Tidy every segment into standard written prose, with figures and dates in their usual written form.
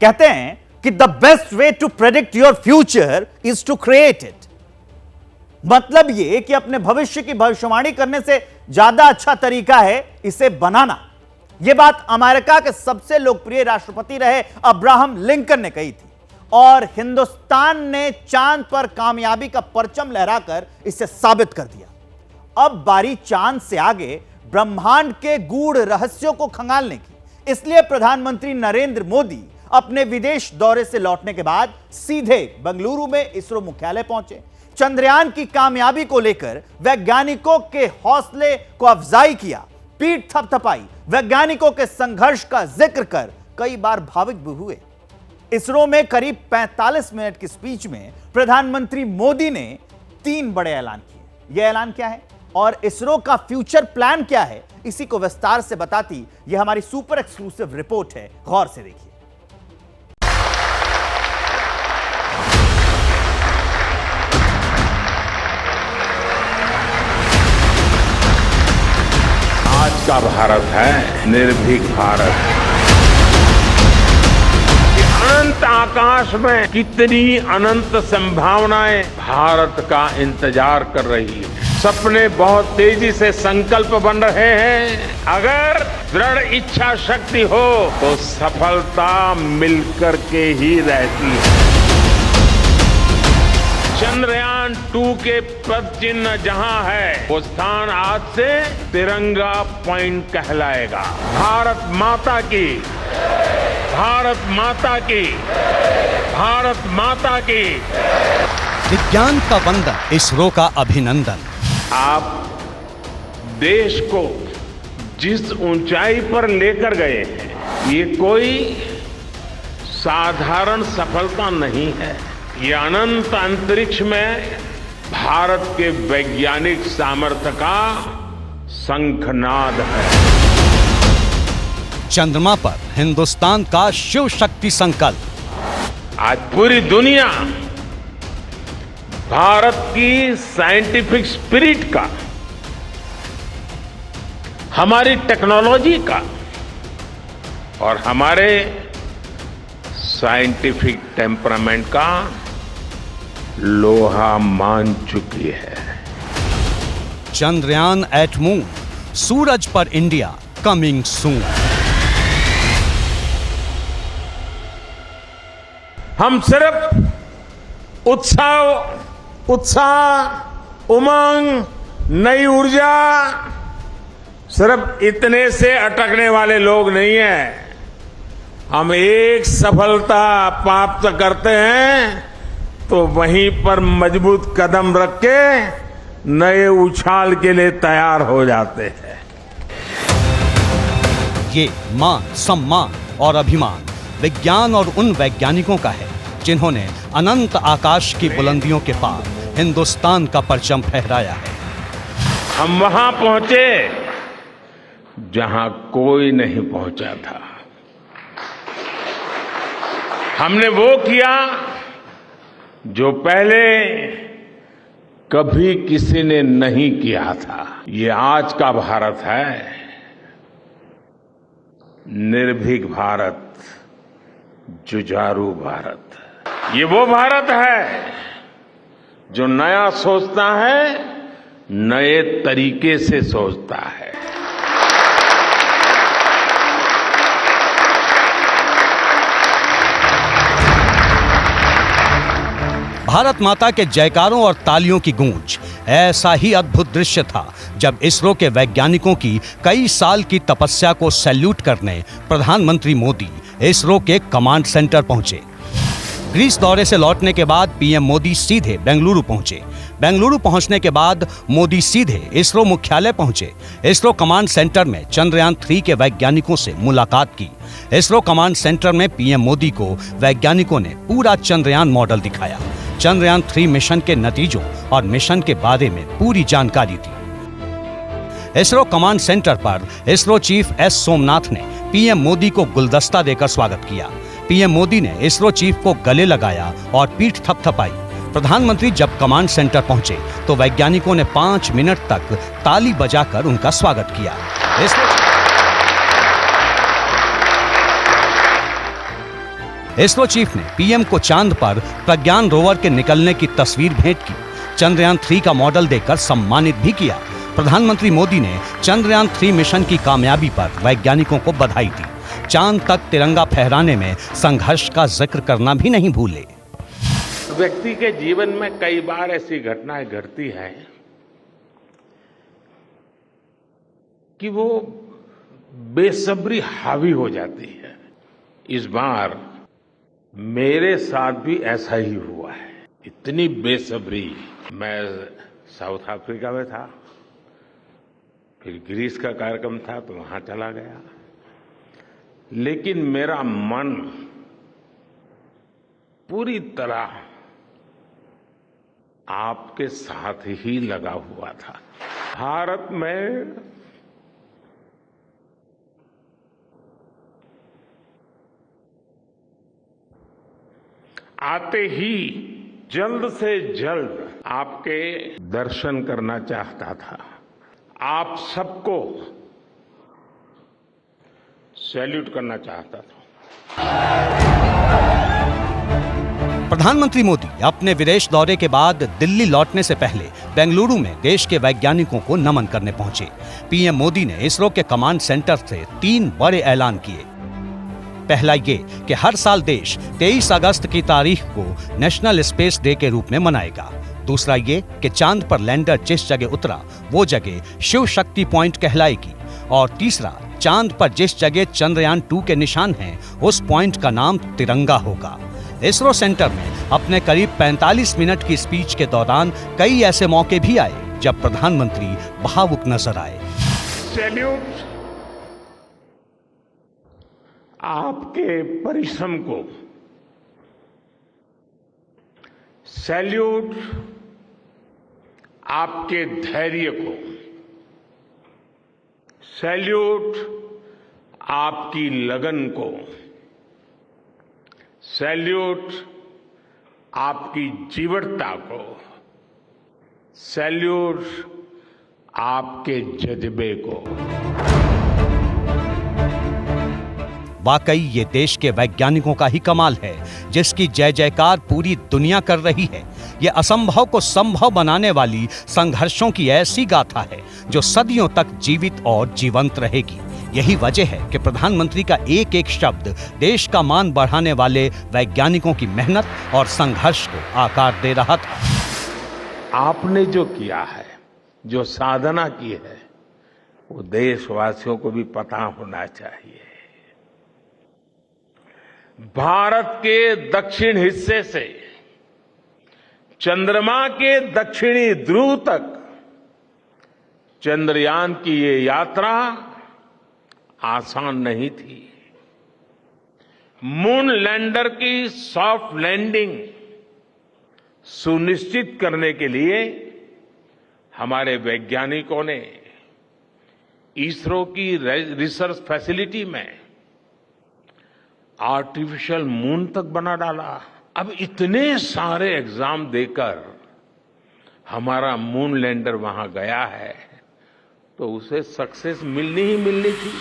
कहते हैं कि the best way to predict your future is to create it. मतलब यह कि अपने भविष्य की भविष्यवाणी करने से ज्यादा अच्छा तरीका है इसे बनाना। यह बात अमेरिका के सबसे लोकप्रिय राष्ट्रपति रहे अब्राहम लिंकन ने कही थी और हिंदुस्तान ने चांद पर कामयाबी का परचम लहराकर इसे साबित कर दिया। अब बारी चांद से आगे ब्रह्मांड के गूढ़ रहस्यों को खंगालने की। इसलिए प्रधानमंत्री नरेंद्र मोदी अपने विदेश दौरे से लौटने के बाद सीधे बेंगलुरु में इसरो मुख्यालय पहुंचे। चंद्रयान की कामयाबी को लेकर वैज्ञानिकों के हौसले को अफजाई किया, पीठ थपथपाई, वैज्ञानिकों के संघर्ष का जिक्र कर कई बार भावुक भी हुए। इसरो में करीब 45 मिनट की स्पीच में प्रधानमंत्री मोदी ने 3 बड़े ऐलान किए। यह ऐलान क्या है और इसरो का फ्यूचर प्लान क्या है, इसी को विस्तार से बताती यह हमारी सुपर एक्सक्लूसिव रिपोर्ट है। गौर से देखिए। आज का भारत है निर्भीक भारत। अनंत आकाश में कितनी अनंत संभावनाएं भारत का इंतजार कर रही है। सपने बहुत तेजी से संकल्प बन रहे हैं। अगर दृढ़ इच्छा शक्ति हो तो सफलता मिलकर के ही रहती है। चंद्रयान 2 के पद चिन्ह जहां है वो स्थान आज से तिरंगा पॉइंट कहलाएगा। भारत माता की, भारत माता की, भारत माता की। विज्ञान का वंदन, इसरो का अभिनंदन। आप देश को जिस ऊंचाई पर लेकर गए हैं ये कोई साधारण सफलता नहीं है। ये अनंत अंतरिक्ष में भारत के वैज्ञानिक सामर्थ्य का शंखनाद है। चंद्रमा पर हिंदुस्तान का शिव शक्ति संकल्प। आज पूरी दुनिया भारत की साइंटिफिक स्पिरिट का, हमारी टेक्नोलॉजी का और हमारे साइंटिफिक टेम्परामेंट का लोहा मान चुकी है। चंद्रयान एट मून, सूरज पर इंडिया कमिंग सून। हम सिर्फ उत्साह, उमंग, नई ऊर्जा, सिर्फ इतने से अटकने वाले लोग नहीं हैं। हम एक सफलता प्राप्त करते हैं तो वहीं पर मजबूत कदम रख के नए उछाल के लिए तैयार हो जाते हैं। ये मान, सम्मान और अभिमान विज्ञान और उन वैज्ञानिकों का है जिन्होंने अनंत आकाश की बुलंदियों के पार हिंदुस्तान का परचम फहराया है। हम वहां पहुंचे जहां कोई नहीं पहुंचा था। हमने वो किया जो पहले कभी किसी ने नहीं किया था। ये आज का भारत है, निर्भीक भारत, जुझारू भारत। ये वो भारत है जो नया सोचता है, नए तरीके से सोचता है। भारत माता के जयकारों और तालियों की गूंज। ऐसा ही अद्भुत दृश्य था जब इसरो के वैज्ञानिकों की कई साल की तपस्या को सैल्यूट करने प्रधानमंत्री मोदी इसरो के कमांड सेंटर पहुंचे। ग्रीस दौरे से लौटने के बाद पीएम मोदी सीधे बेंगलुरु पहुंचे। बेंगलुरु पहुंचने के बाद मोदी सीधे इसरो मुख्यालय पहुंचे। इसरो कमांड सेंटर में चंद्रयान 3 के वैज्ञानिकों से मुलाकात की। इसरो कमांड सेंटर में पीएम मोदी को वैज्ञानिकों ने पूरा चंद्रयान मॉडल दिखाया। चंद्रयान 3 मिशन के नतीजों और मिशन के बारे में पूरी जानकारी दी। इसरो कमांड सेंटर पर इसरो चीफ एस सोमनाथ ने पीएम मोदी को गुलदस्ता देकर स्वागत किया। पीएम मोदी ने इसरो चीफ को गले लगाया और पीठ थपथपाई। प्रधानमंत्री जब कमांड सेंटर पहुंचे तो वैज्ञानिकों ने 5 मिनट तक ताली बजाकर उनका स्वागत किया। इसरो चीफ ने पीएम को चांद पर प्रज्ञान रोवर के निकलने की तस्वीर भेंट की। चंद्रयान 3 का मॉडल देकर सम्मानित भी किया। प्रधानमंत्री मोदी ने चंद्रयान 3 मिशन की कामयाबी पर वैज्ञानिकों को बधाई दी। चांद तक तिरंगा फहराने में संघर्ष का जिक्र करना भी नहीं भूले। व्यक्ति के जीवन में कई बार ऐसी घटनाएं घटती हैं कि वो बेसब्री हावी हो जाती है। इस बार मेरे साथ भी ऐसा ही हुआ है। इतनी बेसब्री, मैं साउथ अफ्रीका में था, फिर ग्रीस का कार्यक्रम था तो वहां चला गया, लेकिन मेरा मन पूरी तरह आपके साथ ही लगा हुआ था। भारत में आते ही जल्द से जल्द आपके दर्शन करना चाहता था। आप सबको सैल्यूट करना चाहता था। प्रधानमंत्री मोदी अपने विदेश दौरे के बाद दिल्ली लौटने से पहले बेंगलुरु में देश के वैज्ञानिकों को नमन करने पहुंचे। पीएम मोदी ने इसरो के कमांड सेंटर से 3 बड़े ऐलान किए। पहला ये कि हर साल देश 23 अगस्त की तारीख को नेशनल स्पेस डे के रूप में मनाएगा। दूसरा ये कि चांद पर लैंडर जिस जगह उतरा वो जगह शिव शक्ति पॉइंट कहलाएगी। और तीसरा, चांद पर जिस जगह चंद्रयान 2 के निशान हैं उस पॉइंट का नाम तिरंगा होगा। इसरो सेंटर में अपने करीब 45 मिनट की स्पीच के दौरान कई ऐसे मौके भी आए जब प्रधानमंत्री भावुक नजर आए। सैल्यूट आपके परिश्रम को, सैल्यूट आपके धैर्य को, सैल्यूट आपकी लगन को, सैल्यूट आपकी जीवटता को, सैल्यूट आपके जज्बे को। वाकई ये देश के वैज्ञानिकों का ही कमाल है जिसकी जय जयकार पूरी दुनिया कर रही है। ये असंभव को संभव बनाने वाली संघर्षों की ऐसी गाथा है जो सदियों तक जीवित और जीवंत रहेगी। यही वजह है कि प्रधानमंत्री का एक एक शब्द देश का मान बढ़ाने वाले वैज्ञानिकों की मेहनत और संघर्ष को आकार दे रहा था। आपने जो किया है, जो साधना की है, वो देशवासियों को भी पता होना चाहिए। भारत के दक्षिण हिस्से से चंद्रमा के दक्षिणी ध्रुव तक चंद्रयान की ये यात्रा आसान नहीं थी। मून लैंडर की सॉफ्ट लैंडिंग सुनिश्चित करने के लिए हमारे वैज्ञानिकों ने इसरो की रिसर्च फैसिलिटी में आर्टिफिशियल मून तक बना डाला। अब इतने सारे एग्जाम देकर हमारा मून लैंडर वहां गया है तो उसे सक्सेस मिलनी ही मिलनी थी।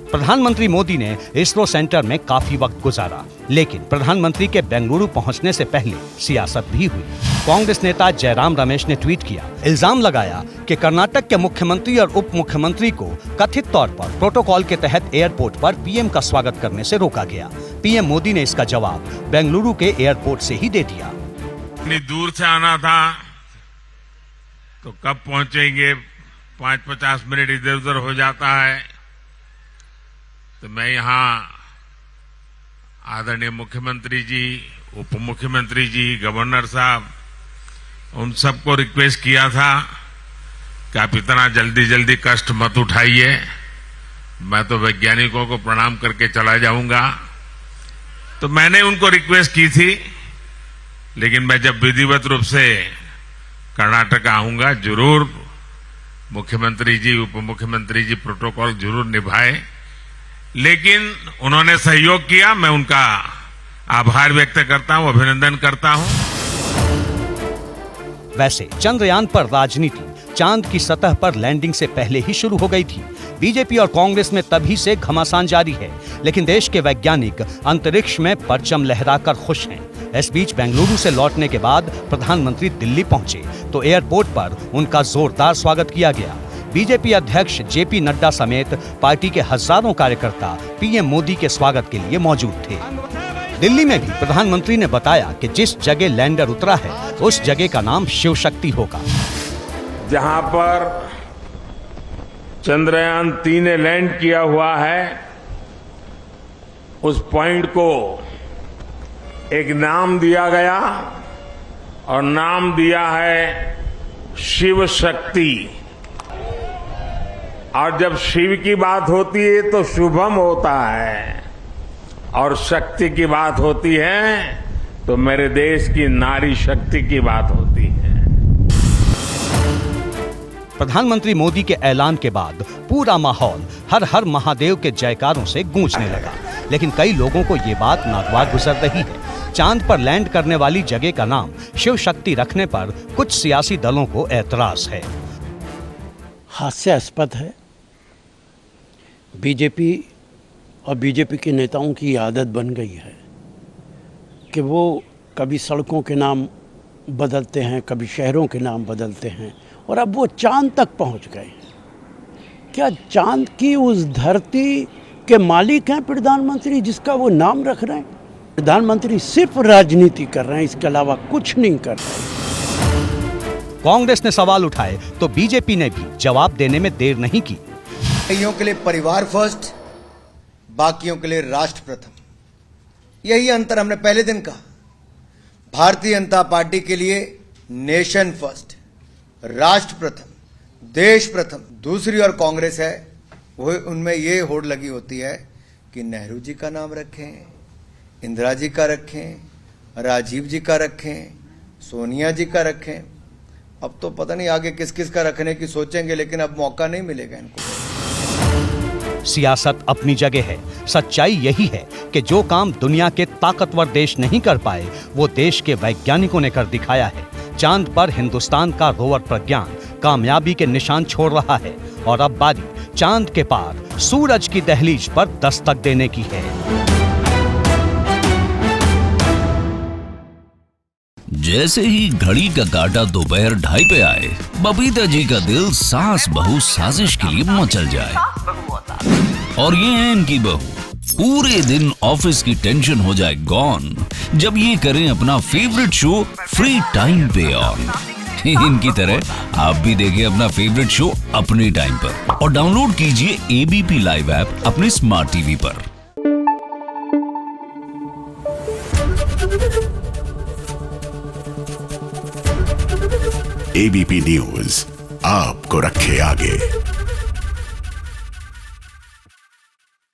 प्रधानमंत्री मोदी ने इसरो सेंटर में काफी वक्त गुजारा, लेकिन प्रधानमंत्री के बेंगलुरु पहुंचने से पहले सियासत भी हुई। कांग्रेस नेता जयराम रमेश ने ट्वीट किया, इल्जाम लगाया कि कर्नाटक के मुख्यमंत्री और उप मुख्यमंत्री को कथित तौर पर प्रोटोकॉल के तहत एयरपोर्ट पर पीएम का स्वागत करने से रोका गया। पीएम मोदी ने इसका जवाब बेंगलुरु के एयरपोर्ट से ही दे दिया। इतनी दूर से आना था तो कब पहुंचेंगे, 5-50 मिनट इधर उधर हो जाता है। तो मैं यहाँ आदरणीय मुख्यमंत्री जी, उप मुख्यमंत्री जी, गवर्नर साहब, उन सबको रिक्वेस्ट किया था कि आप इतना जल्दी जल्दी कष्ट मत उठाइए, मैं तो वैज्ञानिकों को प्रणाम करके चला जाऊंगा। तो मैंने उनको रिक्वेस्ट की थी, लेकिन मैं जब विधिवत रूप से कर्नाटक आऊंगा जरूर मुख्यमंत्री जी, उप मुख्यमंत्री जी प्रोटोकॉल जरूर निभाए। लेकिन उन्होंने सहयोग किया, मैं उनका आभार व्यक्त करता हूं, अभिनंदन करता हूं। वैसे चंद्रयान पर राजनीति चांद की सतह पर लैंडिंग से पहले ही शुरू हो गई थी। बीजेपी और कांग्रेस में तभी से घमासान जारी है, लेकिन देश के वैज्ञानिक अंतरिक्ष में परचम लहराकर खुश हैं। इस बीच बेंगलुरु से लौटने के बाद प्रधानमंत्री दिल्ली पहुंचे तो एयरपोर्ट पर उनका जोरदार स्वागत किया गया। बीजेपी अध्यक्ष जेपी नड्डा समेत पार्टी के हजारों कार्यकर्ता पीएम मोदी के स्वागत के लिए मौजूद थे। दिल्ली में भी प्रधानमंत्री ने बताया कि जिस जगह लैंडर उतरा है उस जगह का नाम शिव शक्ति होगा। जहां पर चंद्रयान 3 ने लैंड किया हुआ है, उस पॉइंट को एक नाम दिया गया और नाम दिया है शिव शक्ति। और जब शिव की बात होती है तो शुभम होता है, और शक्ति की बात होती है तो मेरे देश की नारी शक्ति की बात होती है। प्रधानमंत्री मोदी के ऐलान के बाद पूरा माहौल हर हर महादेव के जयकारों से गूंजने लगा, लेकिन कई लोगों को ये बात नागवार गुजर रही है। चांद पर लैंड करने वाली जगह का नाम शिव शक्ति रखने पर कुछ सियासी दलों को ऐतराज है। हास्यास्पद है। बीजेपी और बीजेपी के नेताओं की आदत बन गई है कि वो कभी सड़कों के नाम बदलते हैं, कभी शहरों के नाम बदलते हैं, और अब वो चांद तक पहुंच गए। क्या चांद की उस धरती के मालिक हैं प्रधानमंत्री जिसका वो नाम रख रहे हैं? प्रधानमंत्री सिर्फ राजनीति कर रहे हैं, इसके अलावा कुछ नहीं कर रहे। कांग्रेस ने सवाल उठाए तो बीजेपी ने भी जवाब देने में देर नहीं की। कईयों के लिए परिवार फर्स्ट, बाकियों के लिए राष्ट्र प्रथम। यही अंतर हमने पहले दिन कहा। भारतीय जनता पार्टी के लिए नेशन फर्स्ट, राष्ट्र प्रथम, देश प्रथम। दूसरी और कांग्रेस है, वो उनमें ये होड़ लगी होती है कि नेहरू जी का नाम रखें, इंदिरा जी का रखें, राजीव जी का रखें, सोनिया जी का रखें। अब तो पता नहीं आगे किस किस का रखने की सोचेंगे, लेकिन अब मौका नहीं मिलेगा इनको। सियासत अपनी जगह है। सच्चाई यही है कि जो काम दुनिया के ताकतवर देश नहीं कर पाए वो देश के वैज्ञानिकों ने कर दिखाया है। चांद पर हिंदुस्तान का रोवर प्रज्ञान कामयाबी के निशान छोड़ रहा है और अब बारी चांद के पार सूरज की दहलीज पर दस्तक देने की है। जैसे ही घड़ी का काटा दोपहर 2:30 पे आए, बबीता जी का दिल सास बहू साजिश के लिए मचल जाए। और ये है इनकी बहू, पूरे दिन ऑफिस की टेंशन हो जाए गॉन जब ये करें अपना फेवरेट शो फ्री टाइम पे ऑन। इनकी तरह आप भी देखिए अपना फेवरेट शो अपने टाइम पर और डाउनलोड कीजिए एबीपी लाइव ऐप अपने स्मार्ट टीवी पर। एबीपी न्यूज आपको रखे आगे।